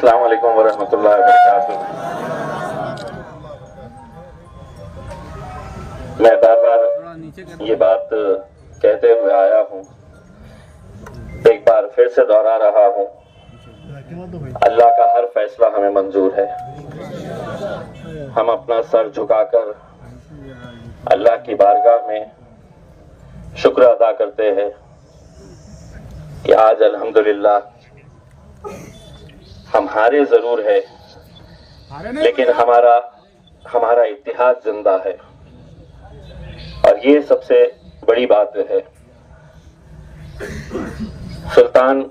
अस्सलाम वालेकुम वरहमतुल्लाहि वबरकातुहू। मैं बार बार ये बात कहते हुए आया हूँ, एक बार फिर से दोहरा रहा हूँ, अल्लाह का हर फैसला हमें मंजूर है। हम अपना सर झुकाकर अल्लाह की बारगाह में शुक्र अदा करते हैं कि आज अल्हम्दुलिल्लाह हम हारे जरूर है, लेकिन हमारा इत्तिहाद जिंदा है, और ये सबसे बड़ी बात है। सुल्तान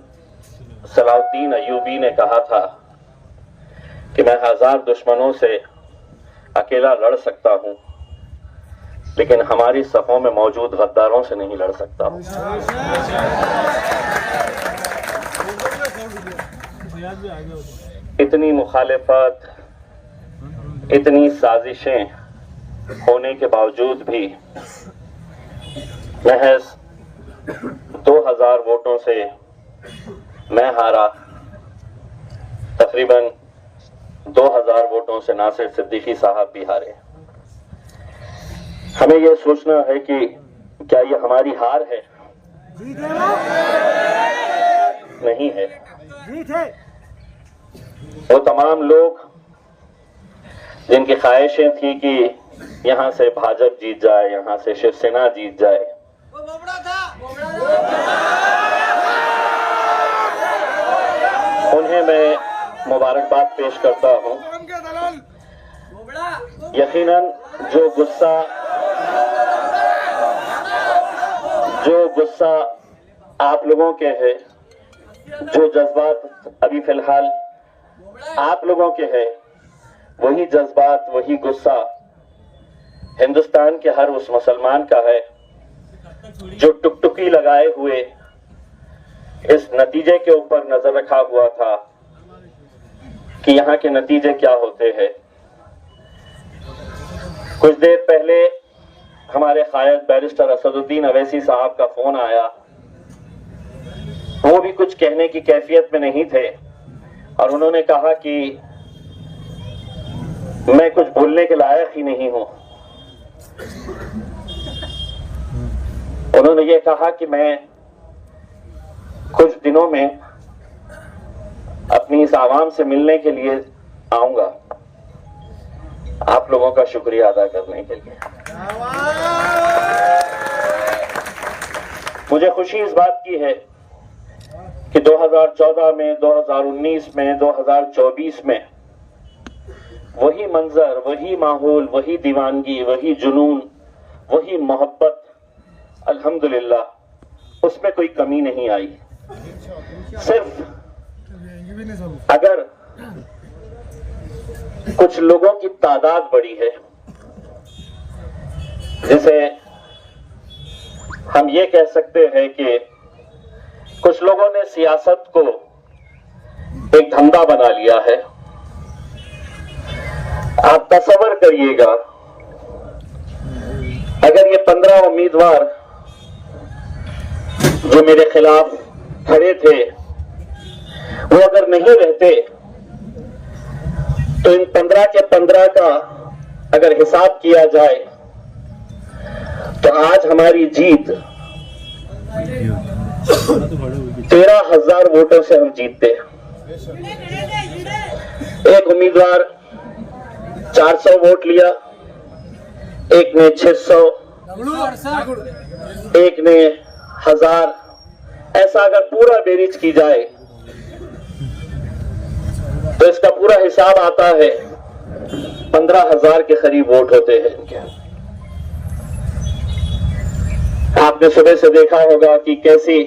सलाउद्दीन अय्यूबी ने कहा था कि मैं 1000 दुश्मनों से अकेला लड़ सकता हूं, लेकिन हमारी सफों में मौजूद गद्दारों से नहीं लड़ सकता हूं। इतनी मुखालिफत, इतनी साजिशें होने के बावजूद भी महज 2000 वोटों से मैं हारा। तकरीबन 2000 वोटों से नासिर सिद्दीकी साहब भी हारे। हमें यह सोचना है कि क्या ये हमारी हार है? नहीं है। वो तमाम लोग जिनकी ख्वाहिशें थी कि यहां से भाजपा जीत जाए, यहां से शिवसेना जीत जाए, उन्हें मैं मुबारकबाद पेश करता हूं। यकीनन जो गुस्सा आप लोगों के हैं, जो जज्बात अभी फिलहाल आप लोगों के हैं, वही जज्बात, वही गुस्सा हिंदुस्तान के हर उस मुसलमान का है जो टुकटुकी लगाए हुए इस नतीजे के ऊपर नजर रखा हुआ था कि यहाँ के नतीजे क्या होते हैं। कुछ देर पहले हमारे कायद बैरिस्टर असदुद्दीन अवैसी साहब का फोन आया। वो भी कुछ कहने की कैफियत में नहीं थे, और उन्होंने कहा कि मैं कुछ बोलने के लायक ही नहीं हूं। उन्होंने ये कहा कि मैं कुछ दिनों में अपनी इस आवाम से मिलने के लिए आऊंगा, आप लोगों का शुक्रिया अदा करने के लिए। मुझे खुशी इस बात की है कि 2014 में, 2019 में, 2024 में वही मंजर, वही माहौल, वही दीवानगी, वही जुनून, वही मोहब्बत, अल्हम्दुलिल्लाह उसमें कोई कमी नहीं आई। सिर्फ अगर कुछ लोगों की तादाद बढ़ी है, जिसे हम ये कह सकते हैं कि कुछ लोगों ने सियासत को एक धंधा बना लिया है। आप तसव्वुर करिएगा, अगर ये 15 उम्मीदवार जो मेरे खिलाफ खड़े थे, वो अगर नहीं रहते तो इन 15 के 15 का अगर हिसाब किया जाए तो आज हमारी जीत 13,000 वोटों से हम जीतते। एक उम्मीदवार 400 वोट लिया, एक ने 600, एक ने 1000। ऐसा अगर पूरा बेरीज की जाए तो इसका पूरा हिसाब आता है 15,000 के करीब वोट होते हैं इनके। आपने सुबह से देखा होगा कि कैसी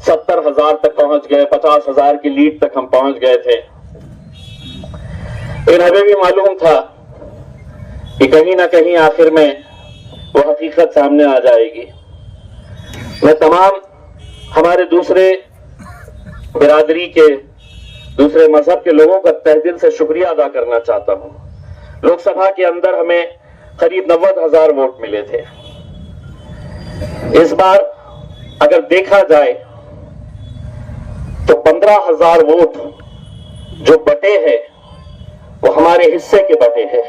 70,000 तक पहुंच गए, 50,000 की लीड तक हम पहुंच गए थे। लेकिन हमें भी मालूम था कि कहीं ना कहीं आखिर में वो हकीकत सामने आ जाएगी। मैं तमाम हमारे दूसरे बिरादरी के, दूसरे मजहब के लोगों का तहे दिल से शुक्रिया अदा करना चाहता हूं। लोकसभा के अंदर हमें करीब 90,000 वोट मिले थे। इस बार अगर देखा जाए तो 15,000 वोट जो बटे हैं वो हमारे हिस्से के बटे हैं,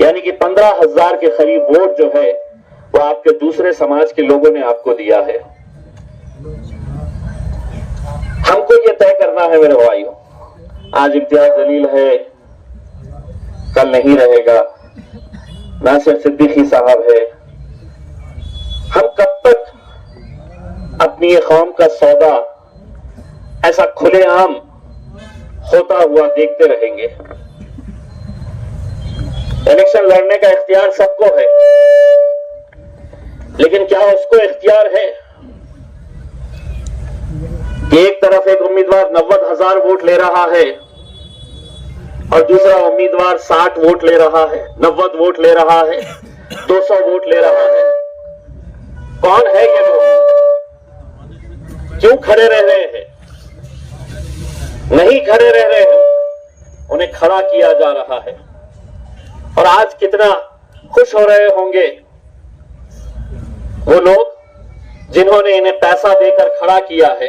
यानी कि 15,000 के करीब वोट जो है वो आपके दूसरे समाज के लोगों ने आपको दिया है। हमको ये तय करना है मेरे भाइयों, आज इम्तियाज जलील है, कल नहीं रहेगा, नासिर सिद्दीकी साहब है। हम कब तक अपनी ये कौम का सौदा ऐसा खुलेआम होता हुआ देखते रहेंगे? इलेक्शन लड़ने का इख्तियार सबको है, लेकिन क्या उसको इख्तियार है कि एक तरफ एक उम्मीदवार 90,000 वोट ले रहा है और दूसरा उम्मीदवार 60 वोट ले रहा है, 90 वोट ले रहा है, 200 वोट ले रहा है? कौन है ये लोग? क्यों खड़े रह रहे हैं? नहीं खड़े रह रहे हैं, उन्हें खड़ा किया जा रहा है। और आज कितना खुश हो रहे होंगे वो लोग जिन्होंने इन्हें पैसा देकर खड़ा किया है।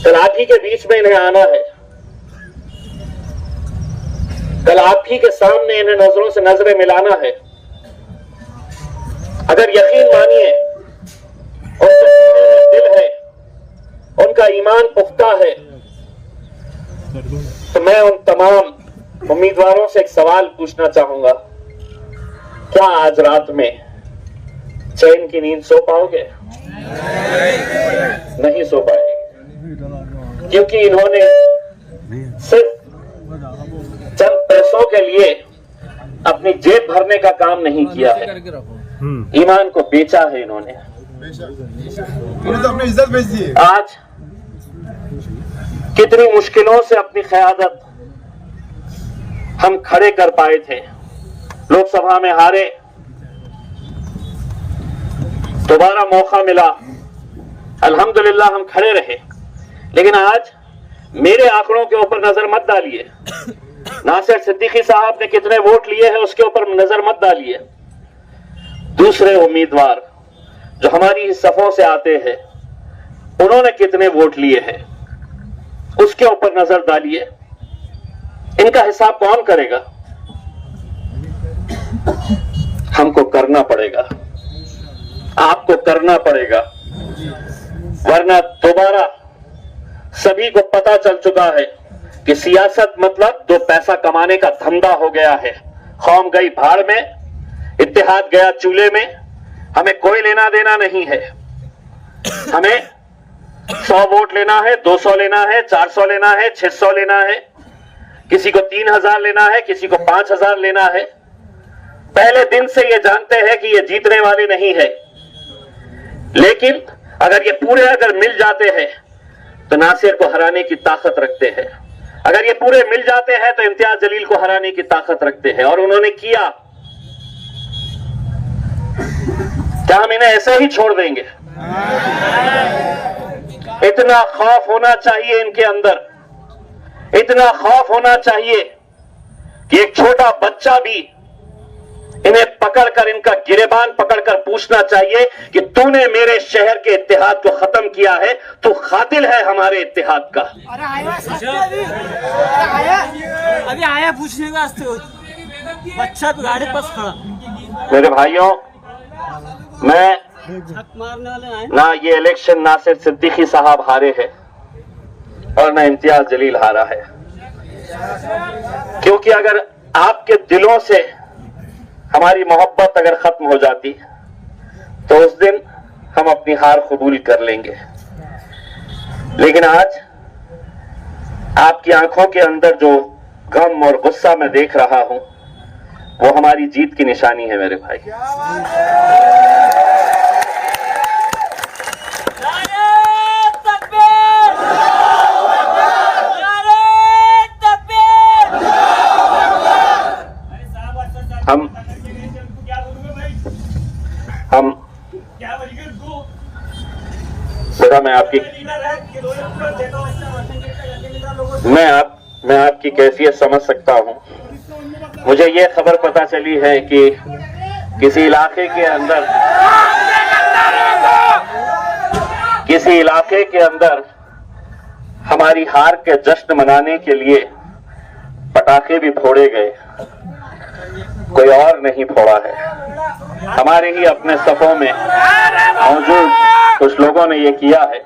कल आप ही के बीच में इन्हें आना है, कल आप ही के सामने इन्हें नजरों से नजरें मिलाना है। अगर यकीन मानिए उनका दिल है, उनका ईमान पुख्ता है, तो मैं उन तमाम उम्मीदवारों से एक सवाल पूछना चाहूंगा, क्या आज रात में चैन की नींद सो पाओगे? नहीं सो पाएंगे, क्योंकि इन्होंने सिर्फ चंद पैसों के लिए अपनी जेब भरने का काम नहीं किया है, ईमान को बेचा है इन्होंने। अपनी इज्जत बेच दी। आज कितनी मुश्किलों से अपनी क़यादत हम खड़े कर पाए थे, लोकसभा में हारे, दोबारा मौका मिला, अल्हम्दुलिल्लाह हम खड़े रहे। लेकिन आज मेरे आंकड़ों के ऊपर नजर मत डालिए, नासिर सिद्दीकी साहब ने कितने वोट लिए हैं उसके ऊपर नजर मत डालिए। दूसरे उम्मीदवार जो हमारी सफों से आते हैं उन्होंने कितने वोट लिए हैं उसके ऊपर नजर डालिए। इनका हिसाब कौन करेगा? हमको करना पड़ेगा, आपको करना पड़ेगा, वरना दोबारा सभी को पता चल चुका है कि सियासत मतलब दो पैसा कमाने का धंधा हो गया है। कौम गई भाड़ में, इत्तेहाद गया चूल्हे में, हमें कोई लेना देना नहीं है। हमें 100 वोट लेना है, 200 लेना है, 400 लेना है, 600 लेना है, किसी को 3,000 लेना है, किसी को 5,000 लेना है। पहले दिन से ये जानते हैं कि ये जीतने वाले नहीं है, लेकिन अगर ये पूरे अगर मिल जाते हैं तो नासिर को हराने की ताकत रखते हैं, अगर ये पूरे मिल जाते हैं तो इम्तियाज जलील को हराने की ताकत रखते हैं। और उन्होंने किया। क्या हम इन्हें ऐसे ही छोड़ देंगे? इतना खौफ होना चाहिए इनके अंदर, इतना खौफ होना चाहिए कि एक छोटा बच्चा भी इन्हें पकड़कर, इनका गिरेबान पकड़कर पूछना चाहिए कि तूने मेरे शहर के इत्तेहाद को खत्म किया है, तू कातिल है हमारे इत्तेहाद का। अभी आया पूछने का बच्चा गाड़ी पास खड़ा। मेरे भाइयों, मैं मारने वाले आए ना ये इलेक्शन नासिर सिद्दीकी साहब हारे हैं और ना इम्तियाज जलील हारा है, क्योंकि अगर आपके दिलों से हमारी मोहब्बत अगर खत्म हो जाती तो उस दिन हम अपनी हार कबूल कर लेंगे। लेकिन आज आपकी आंखों के अंदर जो गम और गुस्सा मैं देख रहा हूं वो हमारी जीत की निशानी है मेरे भाई। हम बेटा मैं आपकी कैफियत समझ सकता हूं। मुझे ये खबर पता चली है कि किसी इलाके के अंदर हमारी हार के जश्न मनाने के लिए पटाखे भी फोड़े गए, कोई और नहीं फोड़ा है, हमारे ही अपने सफों में मौजूद कुछ लोगों ने ये किया है।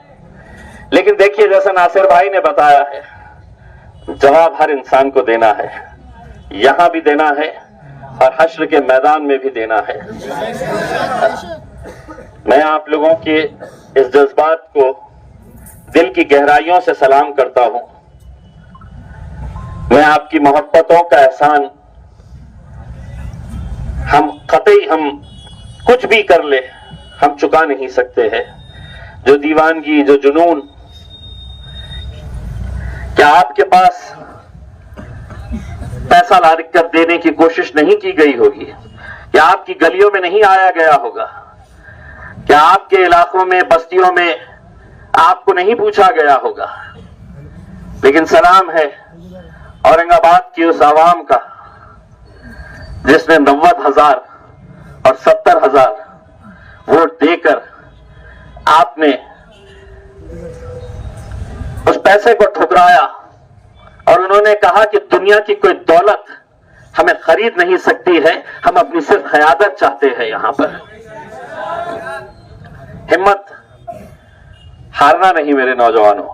लेकिन देखिए, जैसा नासिर भाई ने बताया है, जवाब हर इंसान को देना है, यहां भी देना है और हश्र के मैदान में भी देना है। मैं आप लोगों के इस जज्बात को दिल की गहराइयों से सलाम करता हूं। मैं आपकी मोहब्बतों का एहसान हम कुछ भी कर ले हम चुका नहीं सकते हैं। जो दीवानगी, जो जुनून, क्या आपके पास पैसा ला कर देने की कोशिश नहीं की गई होगी? क्या आपकी गलियों में नहीं आया गया होगा? क्या आपके इलाकों में, बस्तियों में आपको नहीं पूछा गया होगा? लेकिन सलाम है औरंगाबाद की उस आवाम का जिसने 90,000 और 70,000 वोट देकर आपने उस पैसे को ठुकराया और उन्होंने कहा कि दुनिया की कोई दौलत हमें खरीद नहीं सकती है, हम अपनी सिर्फ क़यादत चाहते हैं। यहां पर हिम्मत हारना नहीं मेरे नौजवानों,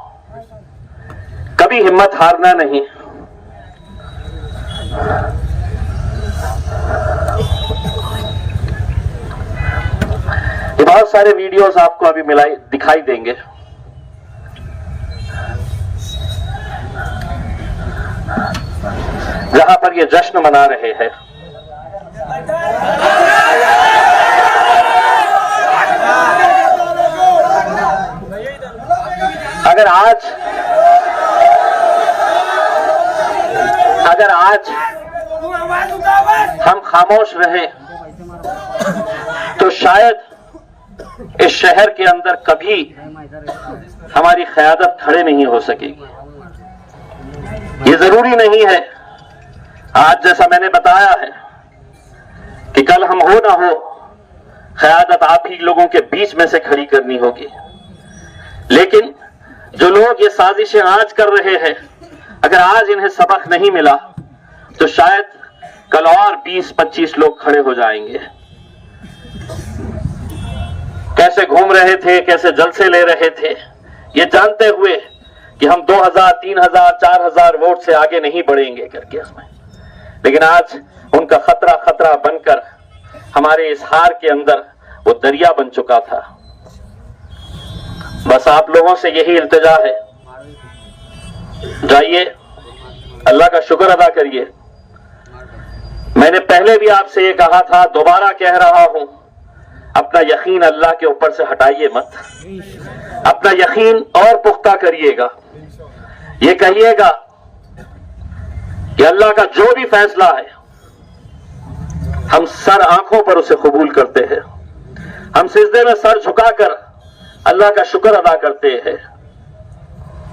कभी हिम्मत हारना नहीं। ये बहुत सारे वीडियोस आपको अभी दिखाई देंगे। जहां पर ये जश्न मना रहे हैं। अगर आज हम खामोश रहे तो शायद इस शहर के अंदर कभी हमारी क़यादत खड़े नहीं हो सकेगी। ये जरूरी नहीं है आज जैसा मैंने बताया है कि कल हम हो ना हो क़यादत आप ही लोगों के बीच में से खड़ी करनी होगी। लेकिन जो लोग ये साजिशें आज कर रहे हैं, अगर आज इन्हें सबक नहीं मिला तो शायद कल और 20-25 लोग खड़े हो जाएंगे। कैसे घूम रहे थे, कैसे जलसे ले रहे थे, ये जानते हुए कि हम 2000, 3000, 4000 वोट से आगे नहीं बढ़ेंगे करके उसमें। लेकिन आज उनका खतरा बनकर हमारे इस हार के अंदर वो दरिया बन चुका था। बस आप लोगों से यही इल्तिजा है, जाइए अल्लाह का शुक्र अदा करिए। मैंने पहले भी आपसे ये कहा था, दोबारा कह रहा हूं, अपना यकीन अल्लाह के ऊपर से हटाइए मत, अपना यकीन और पुख्ता करिएगा। ये कहिएगा कि अल्लाह का जो भी फैसला है हम सर आंखों पर उसे कबूल करते हैं, हम सिजदे में सर झुकाकर अल्लाह का शुक्र अदा करते हैं।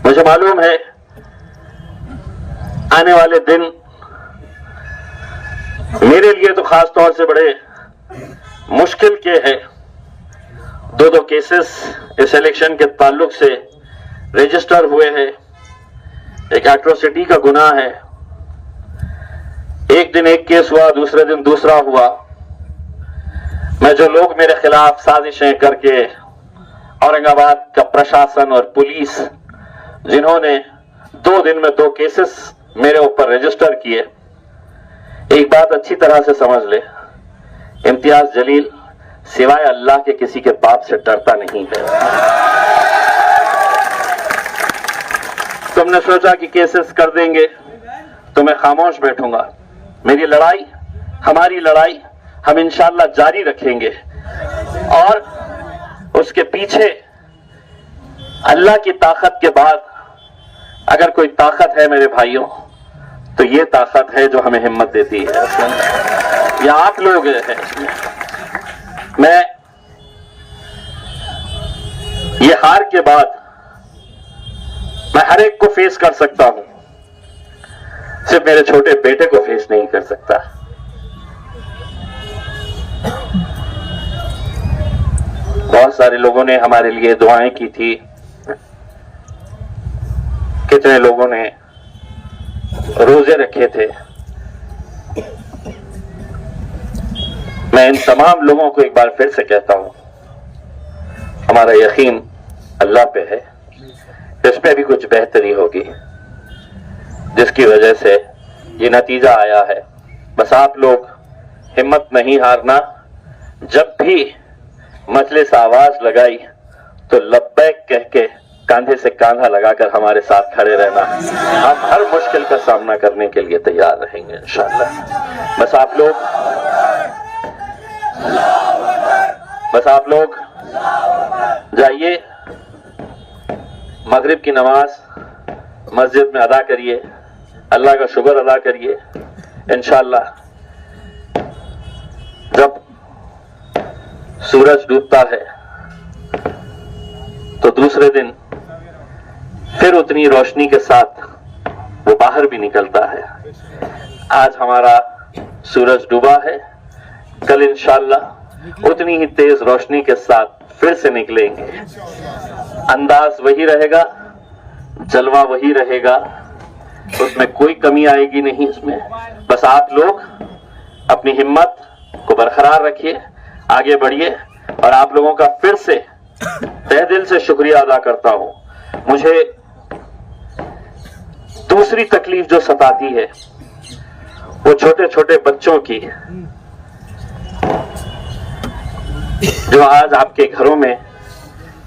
मुझे मालूम है आने वाले दिन मेरे लिए तो खास तौर से बड़े मुश्किल के हैं। 2 केसेस इस इलेक्शन के ताल्लुक से रजिस्टर हुए हैं। एक एट्रोसिटी का गुनाह है, एक दिन एक केस हुआ, दूसरे दिन दूसरा हुआ। मैं जो लोग मेरे खिलाफ साजिशें करके औरंगाबाद का प्रशासन और पुलिस जिन्होंने 2 दिन में 2 केसेस मेरे ऊपर रजिस्टर किए, एक बात अच्छी तरह से समझ ले, इम्तियाज जलील सिवाय अल्लाह के किसी के बाप से डरता नहीं है। तुमने सोचा कि केसेस कर देंगे तो मैं खामोश बैठूंगा। मेरी लड़ाई, हमारी लड़ाई हम इंशाअल्लाह जारी रखेंगे और उसके पीछे अल्लाह की ताकत के बाद अगर कोई ताकत है मेरे भाइयों तो ये ताकत है जो हमें हिम्मत देती है, या आप लोग हैं इसमें। मैं ये हार के बाद मैं हर एक को फेस कर सकता हूं, सिर्फ मेरे छोटे बेटे को फेस नहीं कर सकता। बहुत सारे लोगों ने हमारे लिए दुआएं की थी। कितने लोगों ने रोजे रखे थे। मैं इन तमाम लोगों को एक बार फिर से कहता हूं, हमारा यकीन अल्लाह पे है, इसमें भी कुछ बेहतरी होगी, जिसकी वजह से ये नतीजा आया है। बस आप लोग हिम्मत नहीं हारना। जब भी मजलिस आवाज लगाई तो लब्बैक कह के कांधे से कांधा लगाकर हमारे साथ खड़े रहना। हम हर मुश्किल का सामना करने के लिए तैयार रहेंगे इंशाअल्लाह। बस आप लोग जाइए, मगरिब की नमाज मस्जिद में अदा करिए, अल्लाह का शुक्र अदा करिए। इंशाअल्लाह जब सूरज डूबता है तो दूसरे दिन फिर उतनी रोशनी के साथ वो बाहर भी निकलता है। आज हमारा सूरज डूबा है, कल इंशाअल्लाह उतनी ही तेज रोशनी के साथ फिर से निकलेंगे। अंदाज वही रहेगा, जलवा वही रहेगा, उसमें कोई कमी आएगी नहीं। इसमें बस आप लोग अपनी हिम्मत को बरकरार रखिए, आगे बढ़िए। और आप लोगों का फिर से तहे दिल से शुक्रिया अदा करता हूं। मुझे दूसरी तकलीफ जो सताती है वो छोटे छोटे बच्चों की, जो आज आपके घरों में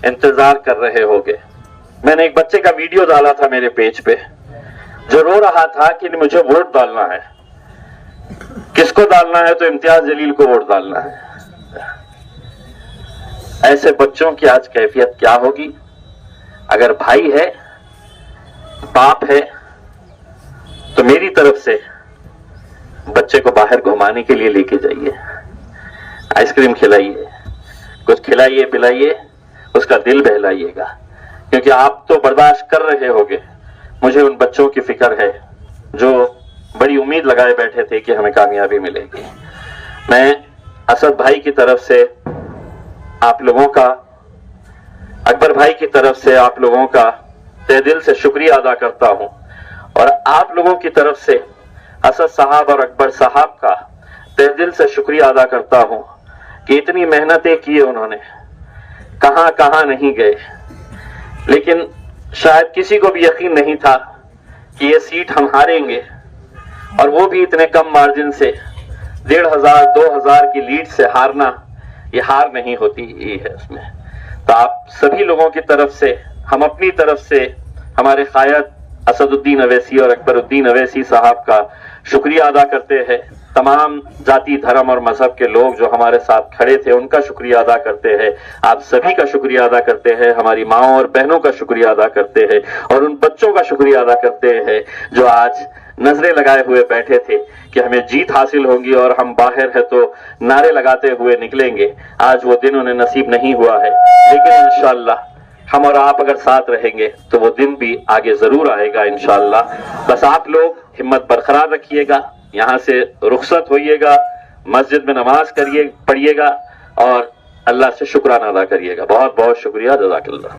इंतजार कर रहे होंगे। मैंने एक बच्चे का वीडियो डाला था मेरे पेज पे, जो रो रहा था कि मुझे वोट डालना है। किसको डालना है? तो इम्तियाज जलील को वोट डालना है। ऐसे बच्चों की आज कैफियत क्या होगी? अगर भाई है, बाप है, तो मेरी तरफ से बच्चे को बाहर घुमाने के लिए लेके जाइए, आइसक्रीम खिलाइए, कुछ खिलाइए पिलाइए, उसका दिल बहलाइएगा, क्योंकि आप तो बर्दाश्त कर रहे होंगे। मुझे उन बच्चों की फिक्र है जो बड़ी उम्मीद लगाए बैठे थे कि हमें कामयाबी मिलेगी। मैं असद भाई की तरफ से आप लोगों का, अकबर भाई की तरफ से आप लोगों का तहे दिल से शुक्रिया अदा करता हूं, और आप लोगों की तरफ से असद साहब और अकबर साहब का तहे दिल से शुक्रिया अदा करता हूं कि इतनी मेहनतें की उन्होंने, कहां कहां नहीं गए। लेकिन शायद किसी को भी यकीन नहीं था कि ये सीट हम हारेंगे, और वो भी इतने कम मार्जिन से 1500-2000 की लीड से हारना, ये हार नहीं होती ही है उसमें। तो आप सभी लोगों की तरफ से, हम अपनी तरफ से हमारे कायद असदुद्दीन अवैसी और अकबरुद्दीन अवैसी साहब का शुक्रिया अदा करते हैं। तमाम जाति धर्म और मजहब के लोग जो हमारे साथ खड़े थे उनका शुक्रिया अदा करते हैं। आप सभी का शुक्रिया अदा करते हैं, हमारी माओ और बहनों का शुक्रिया अदा करते हैं, और उन बच्चों का शुक्रिया अदा करते हैं जो आज नजरें लगाए हुए बैठे थे कि हमें जीत हासिल होगी और हम बाहर है तो नारे लगाते हुए निकलेंगे। आज वो दिन उन्हें नसीब नहीं हुआ है, लेकिन इंशाअल्लाह हम और आप अगर साथ रहेंगे तो वो दिन भी आगे जरूर आएगा इंशाअल्लाह। बस आप लोग हिम्मत बरकरार रखिएगा, यहाँ से रुखसत होइएगा, मस्जिद में नमाज करिए, पढ़िएगा और अल्लाह से शुक्राना अदा करिएगा। बहुत बहुत शुक्रिया, जज़ाकल्लाह।